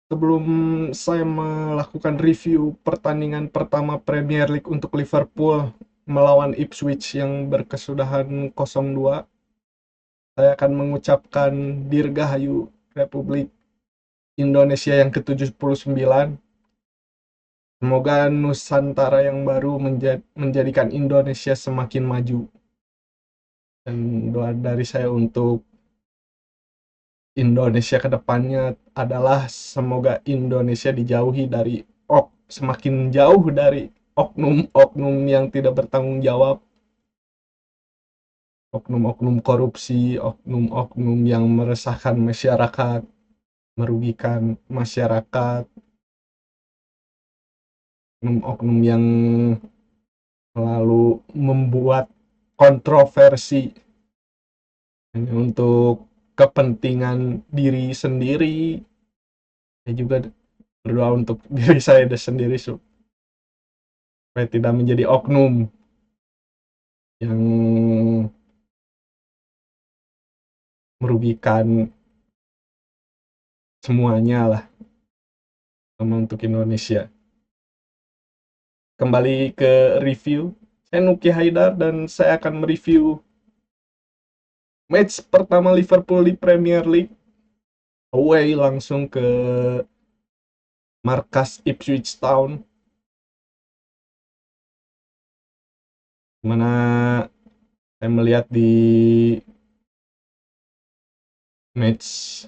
Sebelum saya melakukan review pertandingan pertama Premier League untuk Liverpool melawan Ipswich yang berkesudahan 0-2, saya akan mengucapkan Dirgahayu Republik Indonesia yang ke-79. Semoga Nusantara yang baru menjadikan Indonesia semakin maju. Dan doa dari saya untuk Indonesia ke depannya adalah semoga Indonesia dijauhi dari semakin jauh dari oknum-oknum yang tidak bertanggung jawab, oknum-oknum korupsi, oknum-oknum yang meresahkan masyarakat, merugikan masyarakat, oknum-oknum yang selalu membuat kontroversi hanya untuk kepentingan diri sendiri. Saya juga berdoa untuk diri saya sendiri supaya tidak menjadi oknum yang merugikan semuanya lah, sama untuk Indonesia. Kembali ke review, saya Nuki Haidar dan saya akan mereview match pertama Liverpool di Premier League away langsung ke markas Ipswich Town, mana saya melihat di match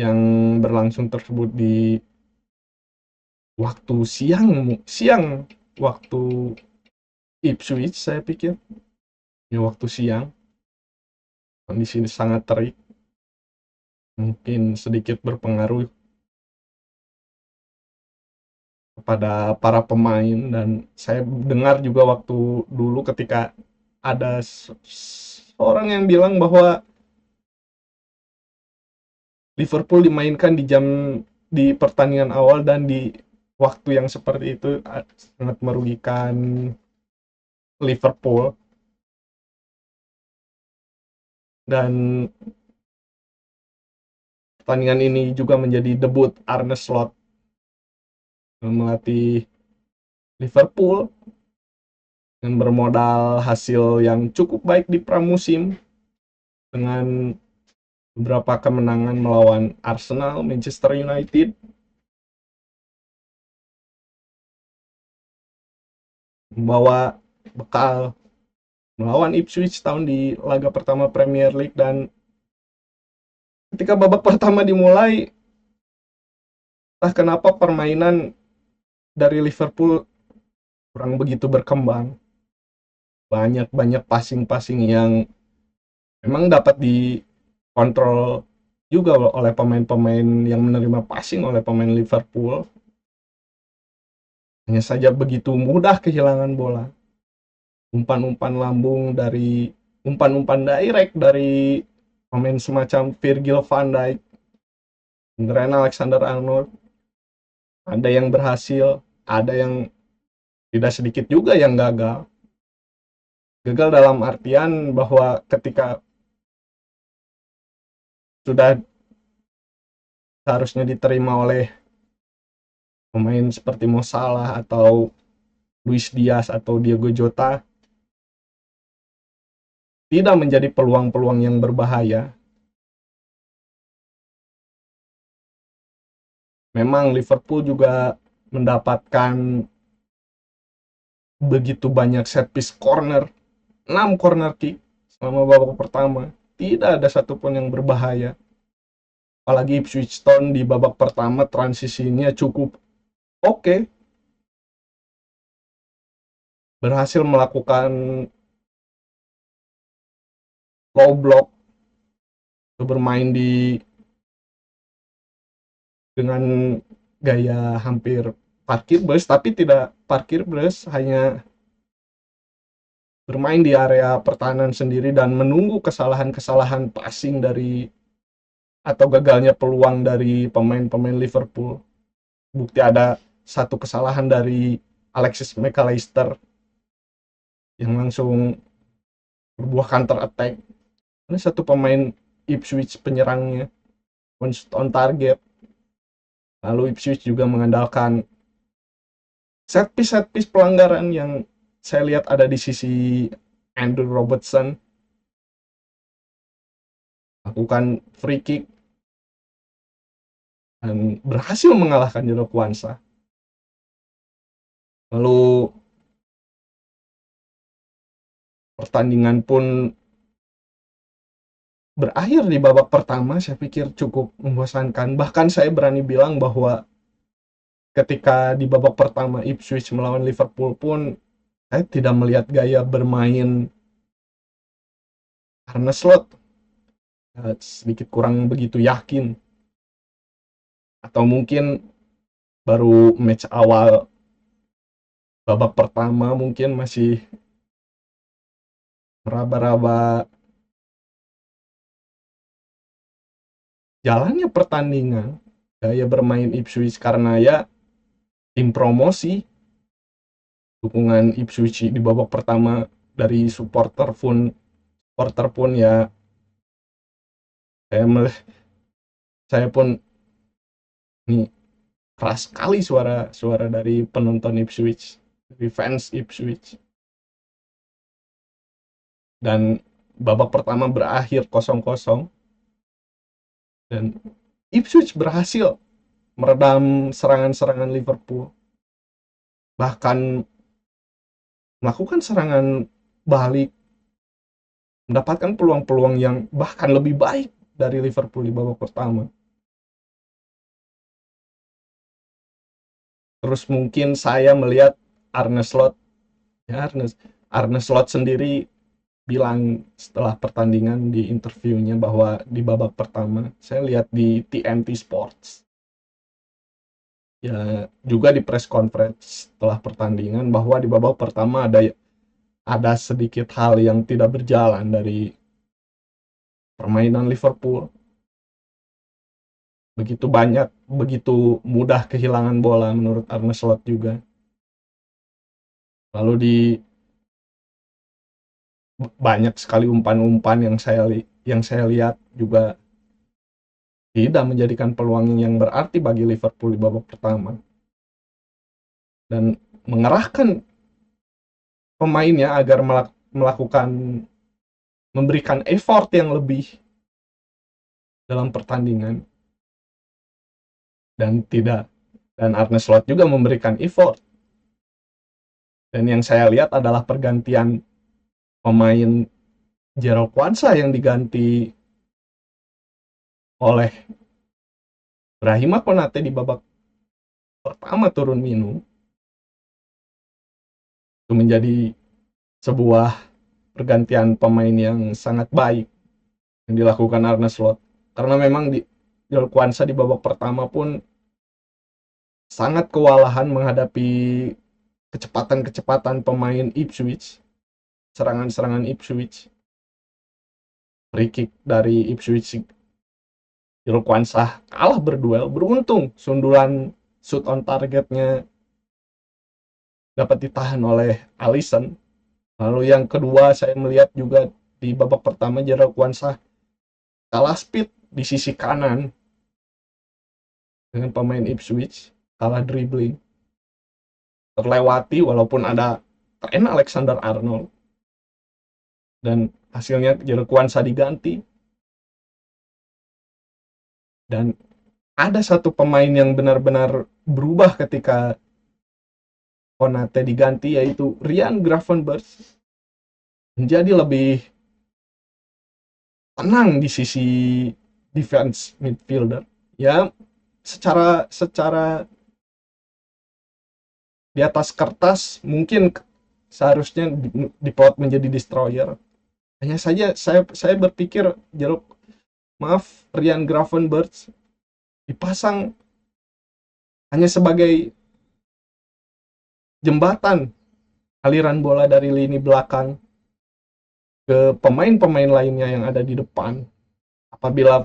yang berlangsung tersebut di waktu siang waktu Ipswich. Saya pikir ya waktu siang, kondisi sangat terik, mungkin sedikit berpengaruh kepada para pemain. Dan saya dengar juga waktu dulu ketika ada seorang yang bilang bahwa Liverpool dimainkan di pertandingan awal dan di waktu yang seperti itu sangat merugikan Liverpool. Dan pertandingan ini juga menjadi debut Arne Slot melatih Liverpool dengan bermodal hasil yang cukup baik di pramusim dengan beberapa kemenangan melawan Arsenal, Manchester United, membawa bekal melawan Ipswich Town di laga pertama Premier League. Dan ketika babak pertama dimulai, entah kenapa permainan dari Liverpool kurang begitu berkembang. Banyak passing-passing yang memang dapat dikontrol juga oleh pemain-pemain yang menerima passing oleh pemain Liverpool. Hanya saja begitu mudah kehilangan bola. Umpan-umpan direct dari pemain semacam Virgil van Dijk, Trent Alexander-Arnold, ada yang berhasil, ada yang tidak sedikit juga yang gagal. Gagal dalam artian bahwa ketika sudah seharusnya diterima oleh pemain seperti Mo Salah atau Luis Diaz atau Diego Jota, tidak menjadi peluang-peluang yang berbahaya. Memang Liverpool juga mendapatkan begitu banyak set piece corner, 6 corner kick selama babak pertama. Tidak ada satupun yang berbahaya. Apalagi Ipswich Town di babak pertama transisinya cukup oke. Berhasil melakukan low block, bermain dengan gaya hampir parkir bus, tapi tidak parkir bus, hanya bermain di area pertahanan sendiri dan menunggu kesalahan-kesalahan passing dari atau gagalnya peluang dari pemain-pemain Liverpool. Bukti ada satu kesalahan dari Alexis McAllister yang langsung berbuah counter attack. Ini satu pemain Ipswich penyerangnya on target. Lalu Ipswich juga mengandalkan set piece pelanggaran yang saya lihat ada di sisi Andrew Robertson, lakukan free kick dan berhasil mengalahkan Jero Kwanza. Lalu pertandingan pun berakhir di babak pertama, saya pikir cukup membosankan. Bahkan saya berani bilang bahwa ketika di babak pertama Ipswich melawan Liverpool pun saya tidak melihat gaya bermain Arne Slot, sedikit kurang begitu yakin. Atau mungkin baru match awal babak pertama mungkin masih meraba-raba jalannya pertandingan, gaya bermain Ipswich, karena ya tim promosi, dukungan Ipswich di babak pertama dari supporter pun ya, saya pun nih keras sekali suara dari penonton Ipswich, dari fans Ipswich. Dan babak pertama berakhir 0-0 dan Ipswich berhasil meredam serangan-serangan Liverpool, bahkan melakukan serangan balik, mendapatkan peluang-peluang yang bahkan lebih baik dari Liverpool di babak pertama. Terus mungkin saya melihat Arne Slot, ya Arne Slot sendiri bilang setelah pertandingan di interviewnya bahwa di babak pertama, saya lihat di TNT Sports, ya juga di press conference setelah pertandingan, bahwa di babak pertama ada sedikit hal yang tidak berjalan dari permainan Liverpool. Begitu mudah kehilangan bola menurut Arne Slot juga. Lalu banyak sekali umpan-umpan yang saya lihat juga tidak menjadikan peluang yang berarti bagi Liverpool di babak pertama. Dan mengerahkan pemainnya agar memberikan effort yang lebih dalam pertandingan, dan Arne Slot juga memberikan effort. Dan yang saya lihat adalah pergantian pemain Jero Kwanza yang diganti oleh Brahima Konate di babak pertama turun minum, itu menjadi sebuah pergantian pemain yang sangat baik yang dilakukan Arne Slot. Karena memang Jero Kwanza di babak pertama pun sangat kewalahan menghadapi kecepatan-kecepatan pemain Ipswich, serangan-serangan Ipswich, free kick dari Ipswich. Jero Kwanza kalah berduel, beruntung sundulan shoot on targetnya dapat ditahan oleh Alisson. Lalu yang kedua, saya melihat juga di babak pertama Jero Kwanza kalah speed di sisi kanan dengan pemain Ipswich, kalah dribbling, terlewati walaupun ada Trent Alexander-Arnold, dan hasilnya Jero Kwanza diganti. Dan ada satu pemain yang benar-benar berubah ketika Konate diganti, yaitu Ryan Gravenberch, menjadi lebih tenang di sisi defense midfielder. Ya, secara di atas kertas mungkin seharusnya diplot menjadi destroyer. Hanya saja saya berpikir Ryan Gravenberch dipasang hanya sebagai jembatan aliran bola dari lini belakang ke pemain-pemain lainnya yang ada di depan. Apabila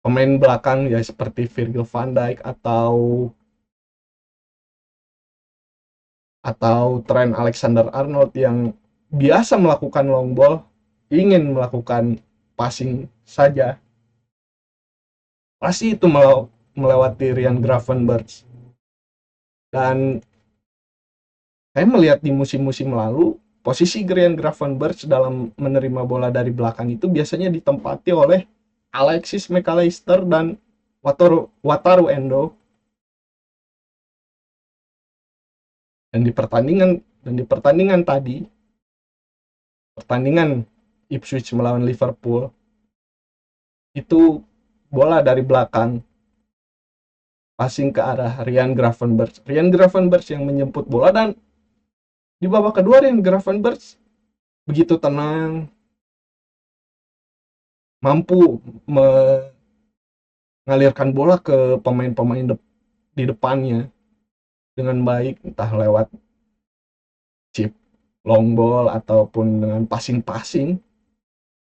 pemain belakang ya seperti Virgil van Dijk atau Trent Alexander-Arnold yang biasa melakukan long ball, ingin melakukan passing saja, pasti itu melewati Ryan Gravenberch. Dan saya melihat di musim-musim lalu, posisi Ryan Gravenberch dalam menerima bola dari belakang itu biasanya ditempati oleh Alexis McAllister dan Wataru Endo. Dan di pertandingan tadi, pertandingan Ipswich melawan Liverpool, itu bola dari belakang passing ke arah Ryan Gravenberch. Ryan Gravenberch yang menjemput bola, dan di babak kedua Ryan Gravenberch begitu tenang, mampu mengalirkan bola ke pemain-pemain di depannya dengan baik, entah lewat chip, long ball, ataupun dengan passing-passing.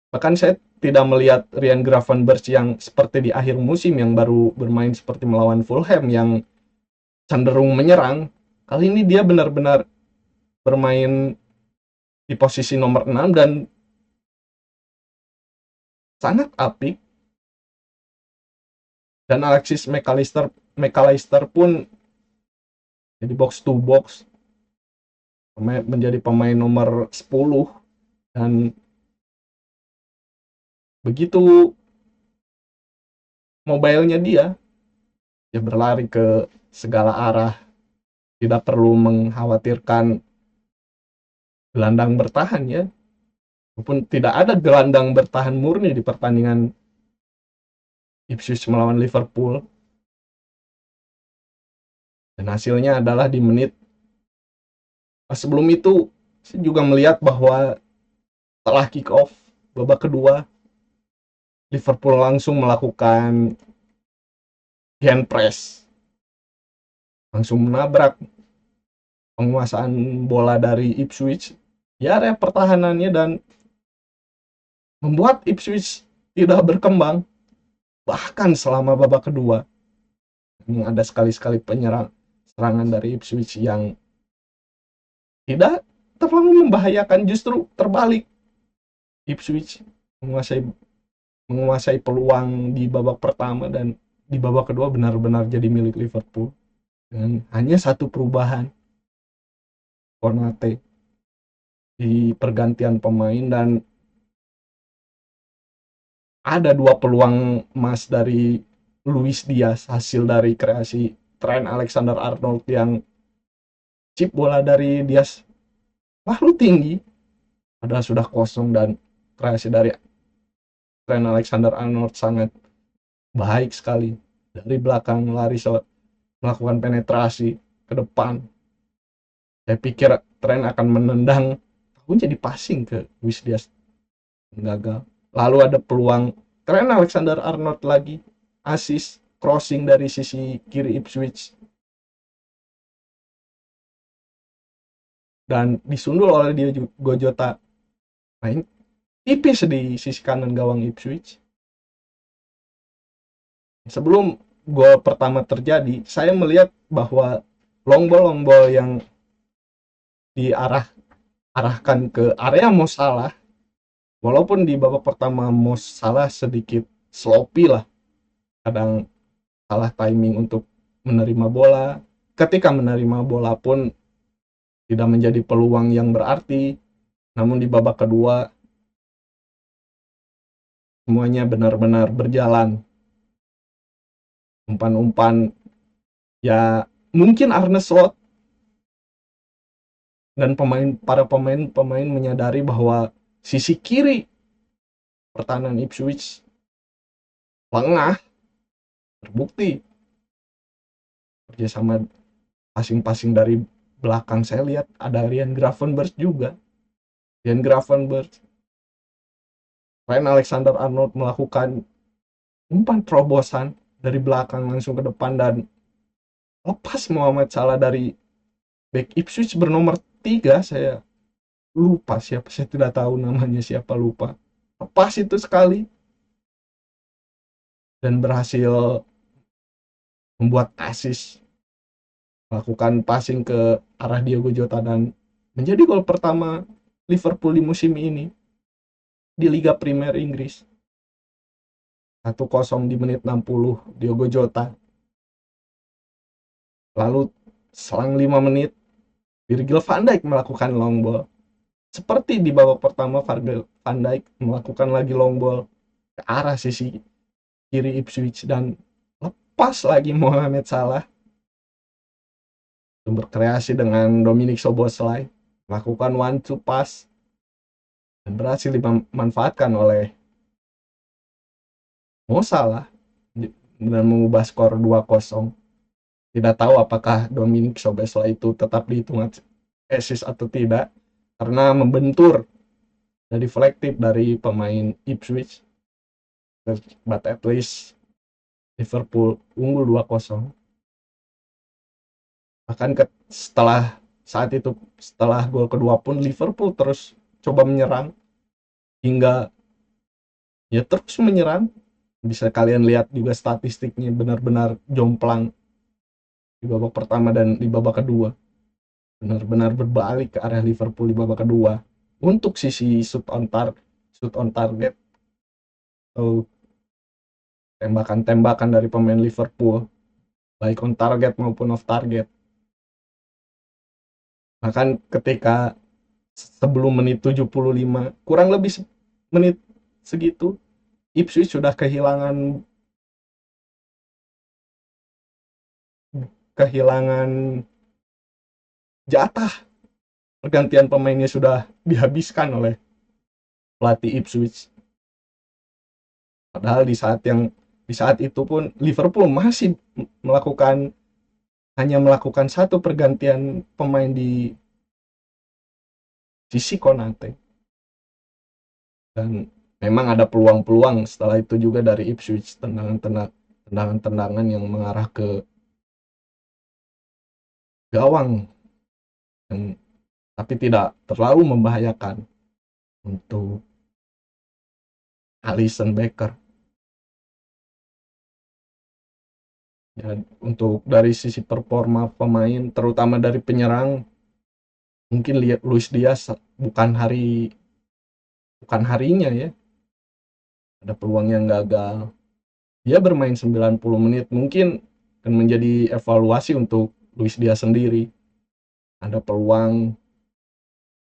Bahkan saya tidak melihat Ryan Gravenberch yang seperti di akhir musim yang baru bermain seperti melawan Fulham yang cenderung menyerang. Kali ini dia benar-benar bermain di posisi nomor 6 dan sangat apik. Dan Alexis McAllister pun jadi box to box menjadi pemain nomor 10, dan begitu mobilenya dia berlari ke segala arah, tidak perlu mengkhawatirkan gelandang bertahan ya, walaupun tidak ada gelandang bertahan murni di pertandingan Ipswich melawan Liverpool. Dan hasilnya adalah di menit sebelum itu saya juga melihat bahwa setelah kick off babak kedua, Liverpool langsung melakukan hand press, langsung menabrak penguasaan bola dari Ipswich di area pertahanannya dan membuat Ipswich tidak berkembang bahkan selama babak kedua. Ada sekali-sekali serangan dari Ipswich yang tidak terlalu membahayakan, justru terbalik. Ipswich menguasai peluang di babak pertama, dan di babak kedua benar-benar jadi milik Liverpool dengan hanya satu perubahan, Konate di pergantian pemain, dan ada 2 peluang emas dari Luis Diaz hasil dari kreasi Trent Alexander-Arnold yang chip bola dari Diaz lalu tinggi padahal sudah kosong, dan kreasi dari Trent Alexander-Arnold sangat baik sekali dari belakang lari melakukan penetrasi ke depan. Saya pikir Trent akan menendang, pun jadi passing ke Luis Diaz, gagal. Lalu ada peluang Trent Alexander-Arnold lagi, assist crossing dari sisi kiri Ipswich dan disundul oleh Diogo Jota. Main tipis di sisi kanan gawang Ipswich. Sebelum gol pertama terjadi, saya melihat bahwa long ball yang diarahkan ke area Mo Salah, walaupun di babak pertama Mo Salah sedikit sloppy lah, kadang salah timing untuk menerima bola, ketika menerima bola pun tidak menjadi peluang yang berarti. Namun di babak kedua semuanya benar-benar berjalan. Umpan-umpan ya, mungkin Arne Slot dan para pemain menyadari bahwa sisi kiri pertahanan Ipswich lengah. Terbukti kerjasama passing-passing dari belakang, saya lihat ada Ryan Gravenberch juga. Ryan Gravenberch, Trent Alexander-Arnold melakukan umpan terobosan dari belakang langsung ke depan dan lepas Mohamed Salah dari back Ipswich bernomor 3, saya lupa siapa, saya tidak tahu namanya siapa, lupa. Lepas itu sekali dan berhasil membuat assist, melakukan passing ke arah Diogo Jota, dan menjadi gol pertama Liverpool di musim ini di Liga Premier Inggris. 1-0 di menit 60, Diogo Jota Lalu selang 5 menit Virgil van Dijk melakukan long ball. Seperti di babak pertama, Virgil van Dijk melakukan lagi long ball ke arah sisi kiri Ipswich dan lepas lagi Mohamed Salah berkreasi dengan Dominic Szoboszlai melakukan one two pass dan berhasil dimanfaatkan oleh Mo Salah dan mengubah skor 2-0. Tidak tahu apakah Dominic Szoboszlai itu tetap dihitung assist atau tidak karena membentur dan deflective dari pemain Ipswich, but at least Liverpool unggul 2-0. Bahkan setelah saat itu, setelah gol kedua pun Liverpool terus coba menyerang hingga ya terus menyerang. Bisa kalian lihat juga statistiknya benar-benar jomplang di babak pertama dan di babak kedua. Benar-benar berbalik ke arah Liverpool di babak kedua untuk sisi shoot on target atau tembakan-tembakan dari pemain Liverpool baik on target maupun off target. Bahkan ketika sebelum menit 75, kurang lebih menit segitu, Ipswich sudah kehilangan jatah. Pergantian pemainnya sudah dihabiskan oleh pelatih Ipswich. Padahal di saat itu pun Liverpool masih hanya melakukan satu pergantian pemain di sisi Konate. Dan memang ada peluang-peluang setelah itu juga dari Ipswich, tendangan-tendangan yang mengarah ke gawang, tapi tidak terlalu membahayakan untuk Alisson Becker. Ya, untuk dari sisi performa pemain, terutama dari penyerang, mungkin lihat Luis Diaz bukan harinya ya. Ada peluang yang gagal. Dia bermain 90 menit, mungkin akan menjadi evaluasi untuk Luis Diaz sendiri. Ada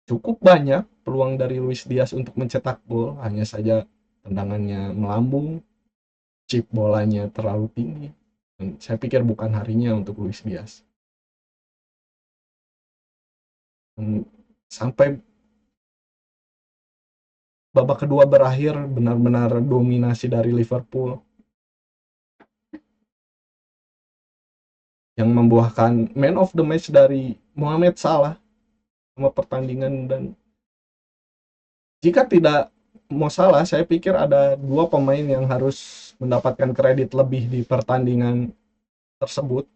cukup banyak peluang dari Luis Diaz untuk mencetak gol, hanya saja tendangannya melambung, chip bolanya terlalu tinggi. Dan saya pikir bukan harinya untuk Luis Diaz. Sampai babak kedua berakhir, benar-benar dominasi dari Liverpool yang membuahkan man of the match dari Mohamed Salah sama pertandingan. Dan jika tidak Mo Salah, saya pikir ada dua pemain yang harus mendapatkan kredit lebih di pertandingan tersebut,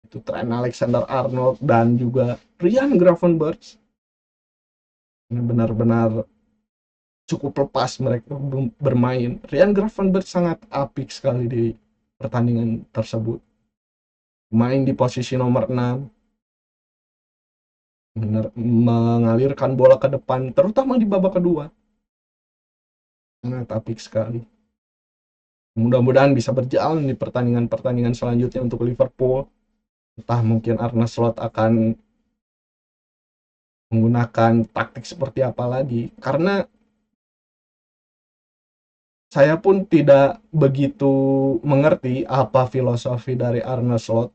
itu Trent Alexander-Arnold dan juga Ryan Gravenberch. Ini benar-benar cukup lepas mereka bermain. Ryan Gravenberch sangat apik sekali di pertandingan tersebut. Main di posisi nomor 6, mengalirkan bola ke depan, terutama di babak kedua. Sangat apik sekali. Mudah-mudahan bisa berjalan di pertandingan-pertandingan selanjutnya untuk Liverpool. Entah mungkin Arne Slot akan menggunakan taktik seperti apa lagi. Karena saya pun tidak begitu mengerti apa filosofi dari Arne Slot.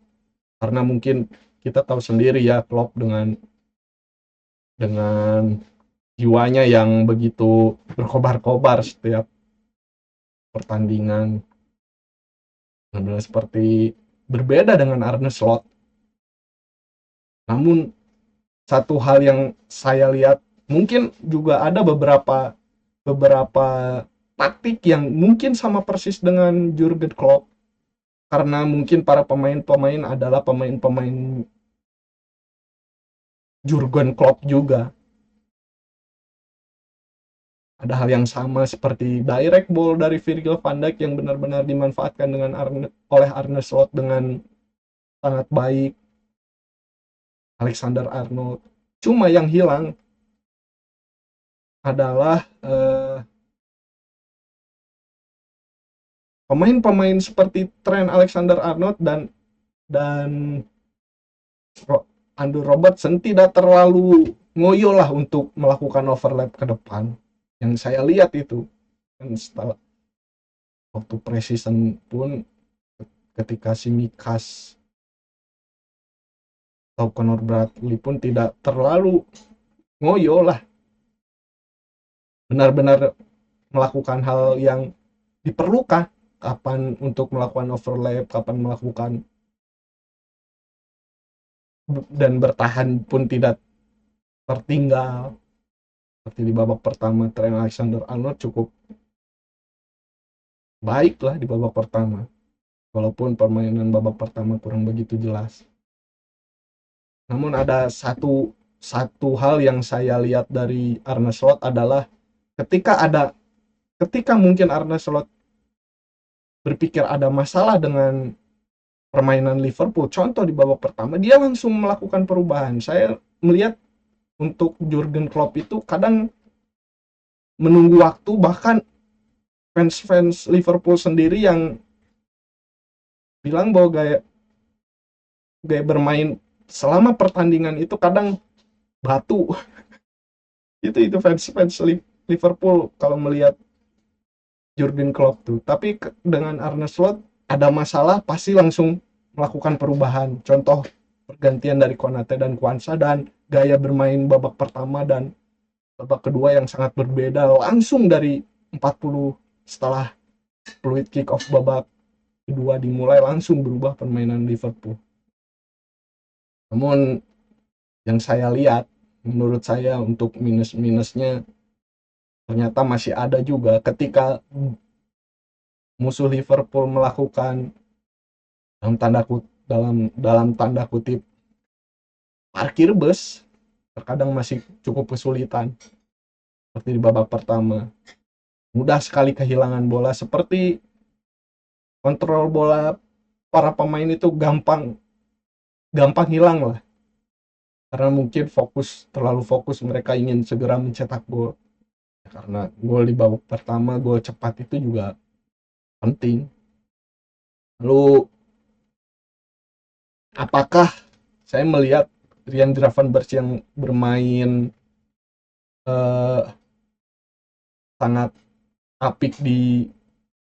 Karena mungkin kita tahu sendiri ya, Klopp dengan jiwanya yang begitu berkobar-kobar setiap pertandingan. Benar-benar seperti berbeda dengan Arne Slot. Namun satu hal yang saya lihat, mungkin juga ada beberapa taktik yang mungkin sama persis dengan Jurgen Klopp, karena mungkin para pemain-pemain adalah pemain-pemain Jurgen Klopp juga. Ada hal yang sama seperti direct ball dari Virgil van Dijk yang benar-benar dimanfaatkan oleh Arne Slot dengan sangat baik. Alexander-Arnold. Cuma yang hilang adalah pemain-pemain seperti Trent Alexander-Arnold dan Andrew Robertson tidak terlalu ngoyo lah untuk melakukan overlap ke depan. Yang saya lihat itu kan setelah waktu preseason pun ketika si Mikas atau Conor Bradley pun tidak terlalu ngoyo lah, benar-benar melakukan hal yang diperlukan, kapan untuk melakukan overlap, kapan melakukan, dan bertahan pun tidak tertinggal. Seperti di babak pertama, Trent Alexander-Arnold cukup baik lah di babak pertama, walaupun permainan babak pertama kurang begitu jelas. Namun ada satu hal yang saya lihat dari Arne Slot adalah ketika mungkin Arne Slot berpikir ada masalah dengan permainan Liverpool, contoh di babak pertama dia langsung melakukan perubahan. Saya melihat untuk Jurgen Klopp itu kadang menunggu waktu, bahkan fans-fans Liverpool sendiri yang bilang bahwa gaya gaya bermain selama pertandingan itu kadang batu. Itu fans-fans Liverpool kalau melihat Jurgen Klopp tuh. Tapi dengan Arne Slot ada masalah pasti langsung melakukan perubahan. Contoh pergantian dari Konate dan Kwanza, dan gaya bermain babak pertama dan babak kedua yang sangat berbeda langsung dari 40 setelah fluid kick off babak kedua dimulai langsung berubah permainan Liverpool. Namun yang saya lihat, menurut saya untuk minus-minusnya ternyata masih ada juga ketika musuh Liverpool melakukan dalam tanda kutip parkir bus, terkadang masih cukup kesulitan. Seperti di babak pertama, mudah sekali kehilangan bola, seperti kontrol bola para pemain itu gampang gampang hilang lah, karena mungkin terlalu fokus mereka ingin segera mencetak gol. Karena gol di babak pertama, gol cepat itu juga penting. Lalu apakah saya melihat Ryan Gravenberch yang bermain eh, sangat apik di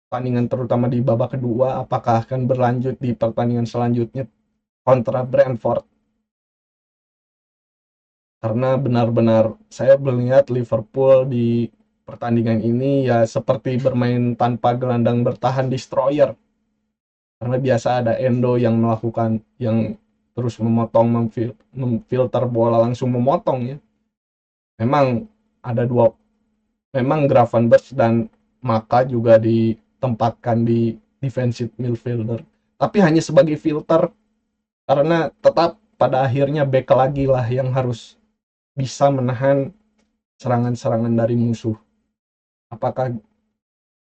pertandingan, terutama di babak kedua, apakah akan berlanjut di pertandingan selanjutnya kontra Brentford? Karena benar-benar saya melihat Liverpool di pertandingan ini ya seperti bermain tanpa gelandang bertahan destroyer, karena biasa ada Endo yang melakukan, yang terus memfilter bola, langsung memotong ya. Memang ada dua, memang Gravenberch dan Maka juga ditempatkan di defensive midfielder, tapi hanya sebagai filter, karena tetap pada akhirnya back lagi lah yang harus bisa menahan serangan-serangan dari musuh. Apakah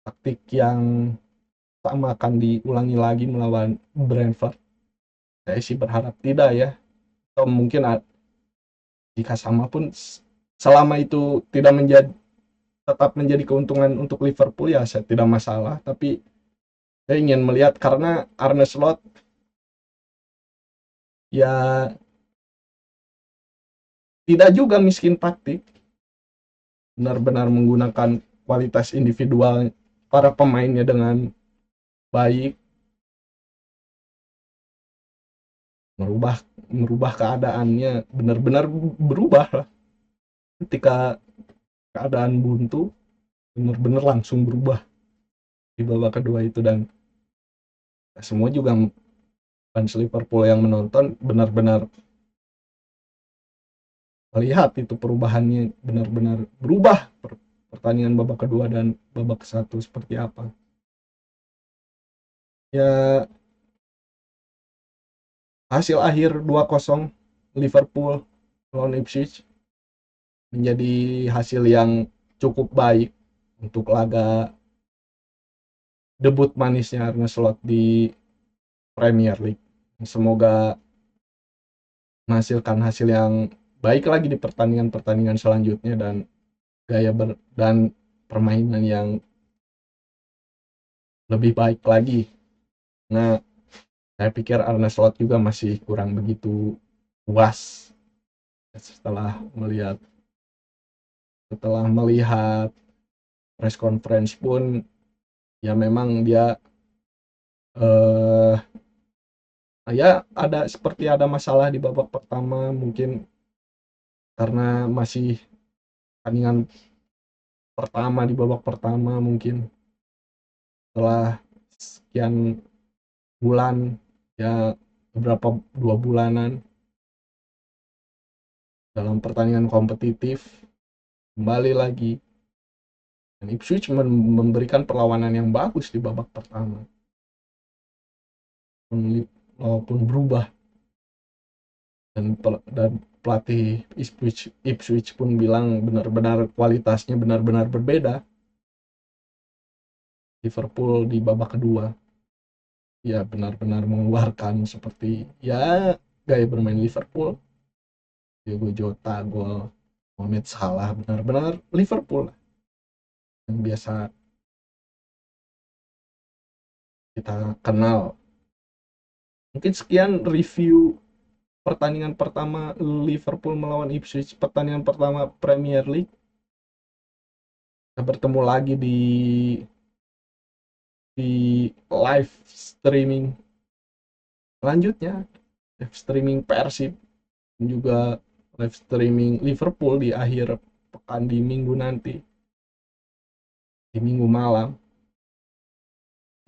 taktik yang sama akan diulangi lagi melawan Brentford? Saya sih berharap tidak ya. Atau mungkin jika sama pun, selama itu tidak tetap menjadi keuntungan untuk Liverpool ya saya tidak masalah. Tapi saya ingin melihat, karena Arne Slot ya tidak juga miskin taktik, benar-benar menggunakan kualitas individual para pemainnya dengan baik, merubah merubah keadaannya, benar-benar berubah lah ketika keadaan buntu, benar-benar langsung berubah di babak kedua itu. Dan semua juga fans Liverpool yang menonton benar-benar melihat itu perubahannya, benar-benar berubah pertandingan babak kedua dan babak satu seperti apa ya. Hasil akhir 2-0 Liverpool lawan Ipswich menjadi hasil yang cukup baik untuk laga debut manisnya Arne Slot di Premier League. Semoga menghasilkan hasil yang baik lagi di pertandingan-pertandingan selanjutnya, dan dan permainan yang lebih baik lagi. Nah, saya pikir Arne Slot juga masih kurang begitu puas setelah melihat press conference pun, ya memang dia eh ya ada masalah di babak pertama, mungkin karena masih pertandingan pertama di babak pertama, mungkin setelah sekian bulan, ya beberapa 2 bulanan dalam pertandingan kompetitif, kembali lagi dan Ipswich memberikan perlawanan yang bagus di babak pertama, walaupun berubah, dan pelatih Ipswich pun bilang benar-benar kualitasnya benar-benar berbeda. Liverpool di babak kedua ya benar-benar mengeluarkan seperti ya gaya bermain Liverpool. Diego Jota gol, Mohamed Salah, benar-benar Liverpool yang biasa kita kenal. Mungkin sekian review pertandingan pertama Liverpool melawan Ipswich, pertandingan pertama Premier League. Kita bertemu lagi di live streaming selanjutnya, live streaming Persib dan juga live streaming Liverpool di akhir pekan di minggu nanti, di minggu malam.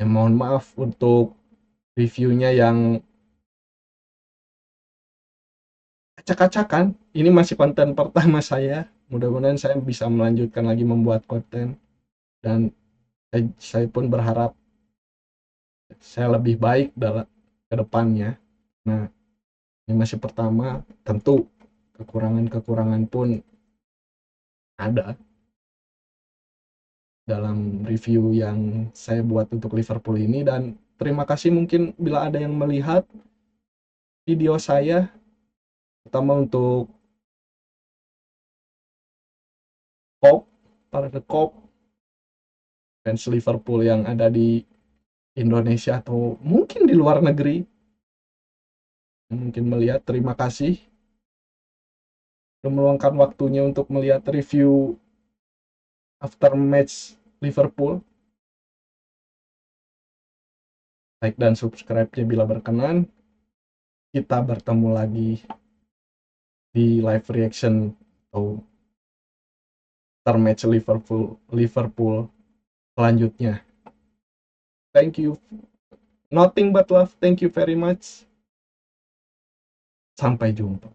Ya mohon maaf untuk reviewnya yang acak-acakan. Ini masih konten pertama saya. Mudah-mudahan saya bisa melanjutkan lagi membuat konten, dan saya pun berharap saya lebih baik dalam ke depannya. Nah, ini masih pertama, tentu kekurangan-kekurangan pun ada dalam review yang saya buat untuk Liverpool ini. Dan terima kasih mungkin bila ada yang melihat video saya, terutama untuk para the Cop fans Liverpool yang ada di Indonesia atau mungkin di luar negeri yang mungkin melihat. Terima kasih sudah meluangkan waktunya untuk melihat review after match Liverpool. Like dan subscribe-nya bila berkenan. Kita bertemu lagi di live reaction atau after match Liverpool selanjutnya. Thank you. Nothing but love. Thank you very much. Sampai jumpa.